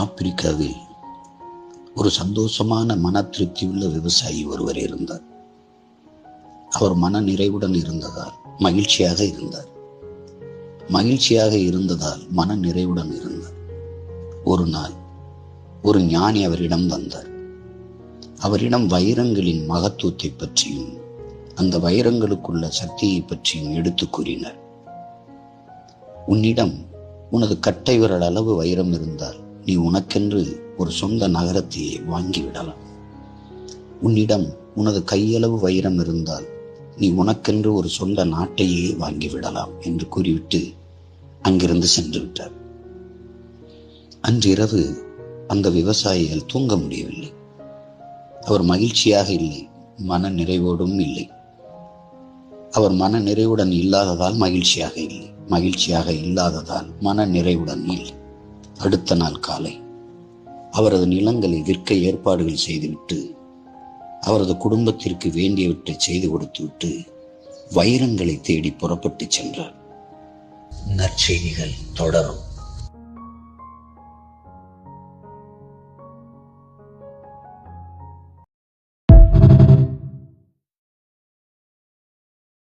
ஆப்பிரிக்காவில் ஒரு சந்தோஷமான மன திருப்தியுள்ள விவசாயி ஒருவர் இருந்தார். அவர் மன நிறைவுடன் இருந்ததால் மகிழ்ச்சியாக இருந்ததால் மன நிறைவுடன் இருந்தார். ஒரு நாள் ஒரு ஞானி அவரிடம் வந்தார். அவரிடம் வைரங்களின் மகத்துவத்தை பற்றியும் அந்த வைரங்களுக்குள்ள சக்தியை பற்றியும் எடுத்து கூறினார். உன்னிடம் உனது கட்டை விரல் அளவு வைரம் இருந்தால் நீ உனக்கென்று ஒரு சொந்த நகரத்தையே வாங்கிவிடலாம். உன்னிடம் உனது கையளவு வைரம் இருந்தால் நீ உனக்கென்று ஒரு சொந்த நாட்டையே வாங்கிவிடலாம் என்று கூறிவிட்டு அங்கிருந்து சென்று விட்டார். அன்றிரவு அந்த விவசாயிகள் தூங்க முடியவில்லை. அவர் மகிழ்ச்சியாக இல்லை, மன நிறைவோடும் இல்லை. அவர் மன நிறைவுடன் இல்லாததால் மகிழ்ச்சியாக இல்லாததால் மன நிறைவுடன் இல்லை. அடுத்த நாள் காலை அவரது நிலங்களை விற்க ஏற்பாடுகள் செய்துவிட்டு அவரது குடும்பத்திற்கு வேண்டியவற்றை செய்து கொடுத்துவிட்டு வைரங்களை தேடி புறப்பட்டு சென்றார். நற்செய்திகள் தொடரும்.